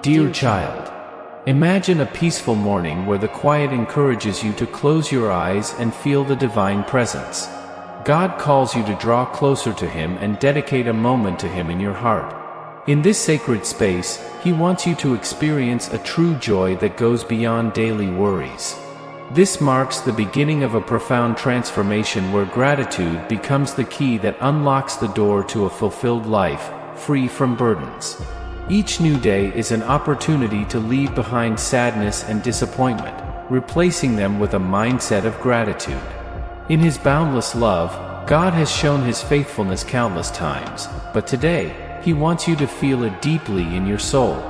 Dear child, imagine a peaceful morning where the quiet encourages you to close your eyes and feel the divine presence. God calls you to draw closer to Him and dedicate a moment to Him in your heart. In this sacred space, He wants you to experience a true joy that goes beyond daily worries. This marks the beginning of a profound transformation where gratitude becomes the key that unlocks the door to a fulfilled life, free from burdens. Each new day is an opportunity to leave behind sadness and disappointment, replacing them with a mindset of gratitude. In His boundless love, God has shown His faithfulness countless times, but today, He wants you to feel it deeply in your soul.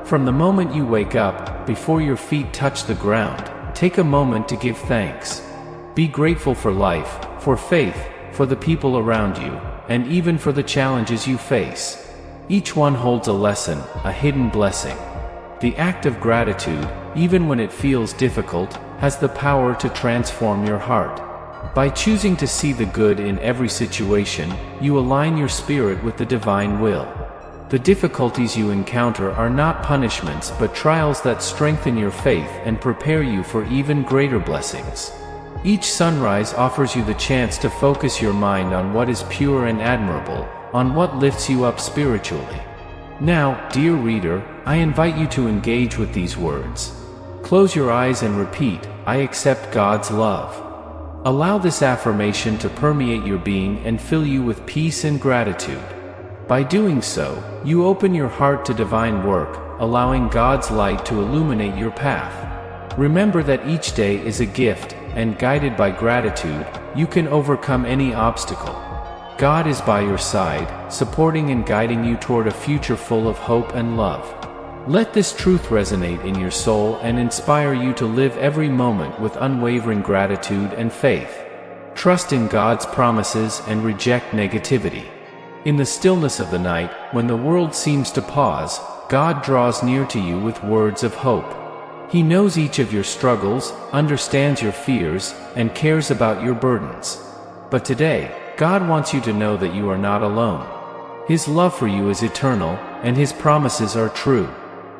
From the moment you wake up, before your feet touch the ground, take a moment to give thanks. Be grateful for life, for faith, for the people around you, and even for the challenges you face. Each one holds a lesson, a hidden blessing. The act of gratitude, even when it feels difficult, has the power to transform your heart. By choosing to see the good in every situation, you align your spirit with the divine will. The difficulties you encounter are not punishments but trials that strengthen your faith and prepare you for even greater blessings. Each sunrise offers you the chance to focus your mind on what is pure and admirable, on what lifts you up spiritually. Now, dear reader, I invite you to engage with these words. Close your eyes and repeat, "I accept God's love." Allow this affirmation to permeate your being and fill you with peace and gratitude. By doing so, you open your heart to divine work, allowing God's light to illuminate your path. Remember that each day is a gift, and guided by gratitude, you can overcome any obstacle. God is by your side, supporting and guiding you toward a future full of hope and love. Let this truth resonate in your soul and inspire you to live every moment with unwavering gratitude and faith. Trust in God's promises and reject negativity. In the stillness of the night, when the world seems to pause, God draws near to you with words of hope. He knows each of your struggles, understands your fears, and cares about your burdens. But today, God wants you to know that you are not alone. His love for you is eternal, and His promises are true.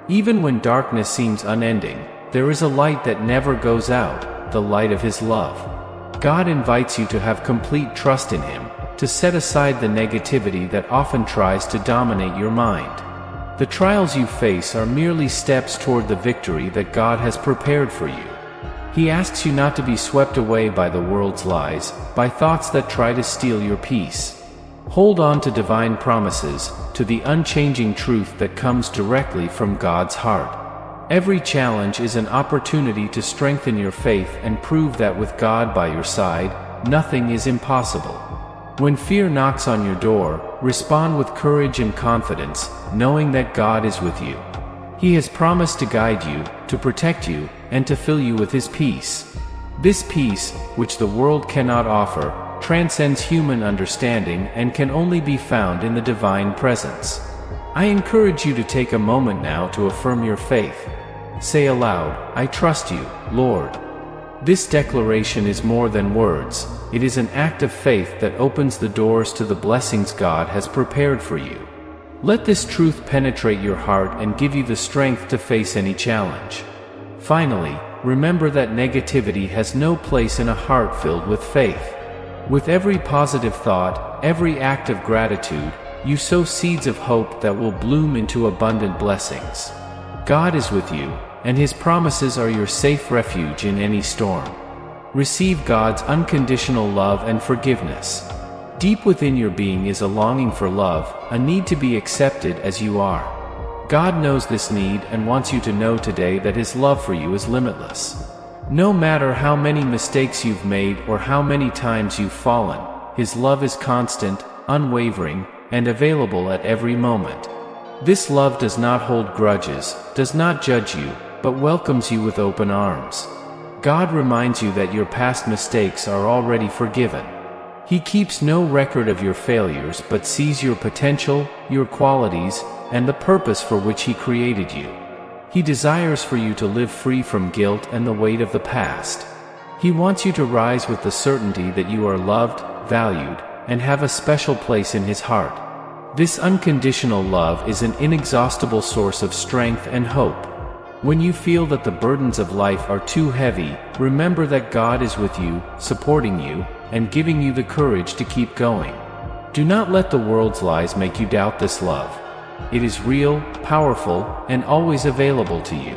Even when darkness seems unending, there is a light that never goes out, the light of His love. God invites you to have complete trust in Him, to set aside the negativity that often tries to dominate your mind. The trials you face are merely steps toward the victory that God has prepared for you. He asks you not to be swept away by the world's lies, by thoughts that try to steal your peace. Hold on to divine promises, to the unchanging truth that comes directly from God's heart. Every challenge is an opportunity to strengthen your faith and prove that with God by your side, nothing is impossible. When fear knocks on your door, respond with courage and confidence, knowing that God is with you. He has promised to guide you, to protect you, and to fill you with His peace. This peace, which the world cannot offer, transcends human understanding and can only be found in the divine presence. I encourage you to take a moment now to affirm your faith. Say aloud, "I trust you, Lord." This declaration is more than words. It is an act of faith that opens the doors to the blessings God has prepared for you. Let this truth penetrate your heart and give you the strength to face any challenge. Finally, remember that negativity has no place in a heart filled with faith. With every positive thought, every act of gratitude, you sow seeds of hope that will bloom into abundant blessings. God is with you, and His promises are your safe refuge in any storm. Receive God's unconditional love and forgiveness. Deep within your being is a longing for love, a need to be accepted as you are. God knows this need and wants you to know today that His love for you is limitless. No matter how many mistakes you've made or how many times you've fallen, His love is constant, unwavering, and available at every moment. This love does not hold grudges, does not judge you, but welcomes you with open arms. God reminds you that your past mistakes are already forgiven. He keeps no record of your failures but sees your potential, your qualities, and the purpose for which He created you. He desires for you to live free from guilt and the weight of the past. He wants you to rise with the certainty that you are loved, valued, and have a special place in His heart. This unconditional love is an inexhaustible source of strength and hope. When you feel that the burdens of life are too heavy, remember that God is with you, supporting you, and giving you the courage to keep going. Do not let the world's lies make you doubt this love. It is real, powerful, and always available to you.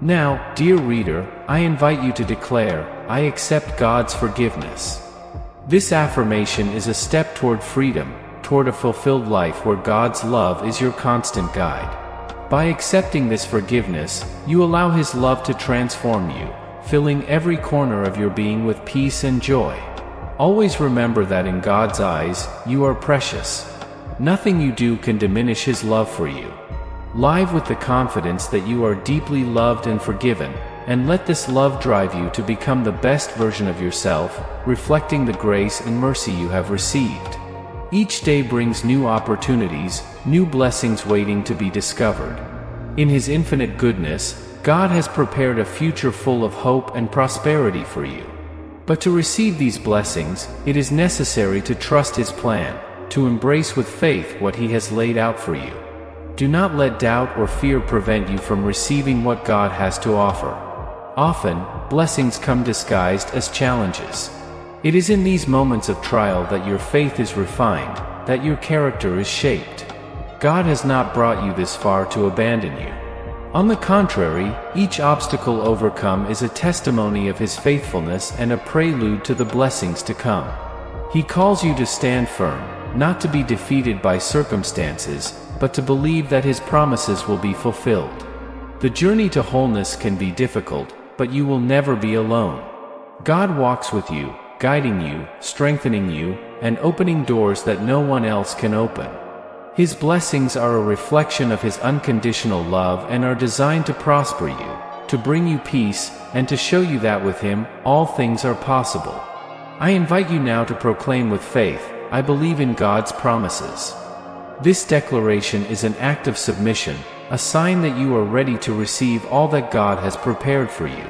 Now, dear reader, I invite you to declare, "I accept God's forgiveness." This affirmation is a step toward freedom, toward a fulfilled life where God's love is your constant guide. By accepting this forgiveness, you allow His love to transform you, filling every corner of your being with peace and joy. Always remember that in God's eyes, you are precious. Nothing you do can diminish His love for you. Live with the confidence that you are deeply loved and forgiven, and let this love drive you to become the best version of yourself, reflecting the grace and mercy you have received. Each day brings new opportunities, new blessings waiting to be discovered. In His infinite goodness, God has prepared a future full of hope and prosperity for you. But to receive these blessings, it is necessary to trust His plan, to embrace with faith what He has laid out for you. Do not let doubt or fear prevent you from receiving what God has to offer. Often, blessings come disguised as challenges. It is in these moments of trial that your faith is refined, that your character is shaped. God has not brought you this far to abandon you. On the contrary, each obstacle overcome is a testimony of His faithfulness and a prelude to the blessings to come. He calls you to stand firm, not to be defeated by circumstances, but to believe that His promises will be fulfilled. The journey to wholeness can be difficult, but you will never be alone. God walks with you, guiding you, strengthening you, and opening doors that no one else can open. His blessings are a reflection of His unconditional love and are designed to prosper you, to bring you peace, and to show you that with Him, all things are possible. I invite you now to proclaim with faith, "I believe in God's promises." This declaration is an act of submission, a sign that you are ready to receive all that God has prepared for you.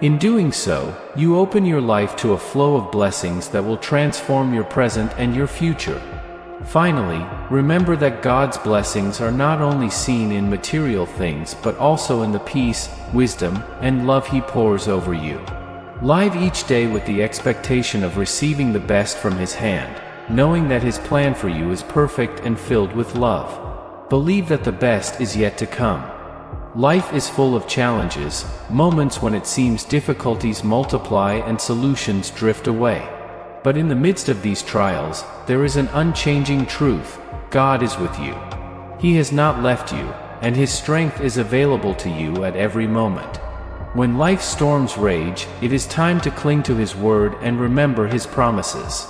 In doing so, you open your life to a flow of blessings that will transform your present and your future. Finally, remember that God's blessings are not only seen in material things but also in the peace, wisdom, and love He pours over you. Live each day with the expectation of receiving the best from His hand, knowing that His plan for you is perfect and filled with love. Believe that the best is yet to come. Life is full of challenges, moments when it seems difficulties multiply and solutions drift away. But in the midst of these trials, there is an unchanging truth: God is with you. He has not left you, and His strength is available to you at every moment. When life's storms rage, it is time to cling to His word and remember His promises.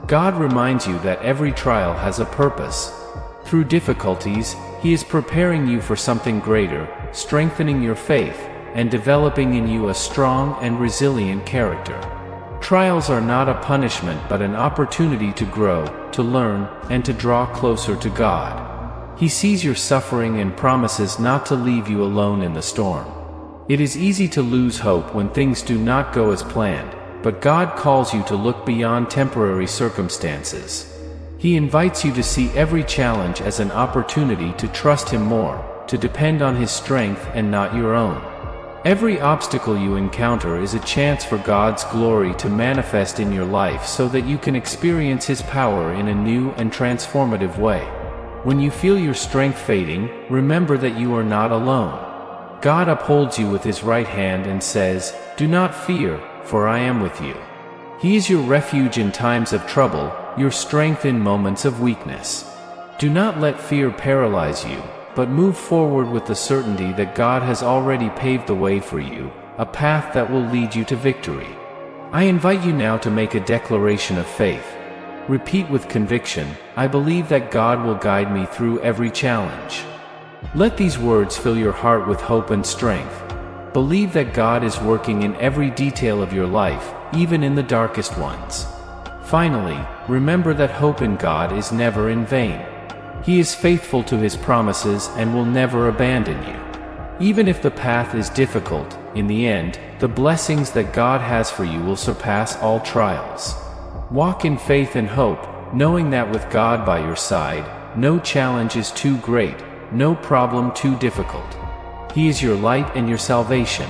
God reminds you that every trial has a purpose. Through difficulties, He is preparing you for something greater, strengthening your faith, and developing in you a strong and resilient character. Trials are not a punishment but an opportunity to grow, to learn, and to draw closer to God. He sees your suffering and promises not to leave you alone in the storm. It is easy to lose hope when things do not go as planned, but God calls you to look beyond temporary circumstances. He invites you to see every challenge as an opportunity to trust Him more, to depend on His strength and not your own. Every obstacle you encounter is a chance for God's glory to manifest in your life so that you can experience His power in a new and transformative way. When you feel your strength fading, remember that you are not alone. God upholds you with His right hand and says, "Do not fear, for I am with you." He is your refuge in times of trouble, your strength in moments of weakness. Do not let fear paralyze you, but move forward with the certainty that God has already paved the way for you, a path that will lead you to victory. I invite you now to make a declaration of faith. Repeat with conviction, "I believe that God will guide me through every challenge." Let these words fill your heart with hope and strength. Believe that God is working in every detail of your life, even in the darkest ones. Finally, remember that hope in God is never in vain. He is faithful to His promises and will never abandon you. Even if the path is difficult, in the end, the blessings that God has for you will surpass all trials. Walk in faith and hope, knowing that with God by your side, No challenge is too great, no problem too difficult. He is your light and your salvation.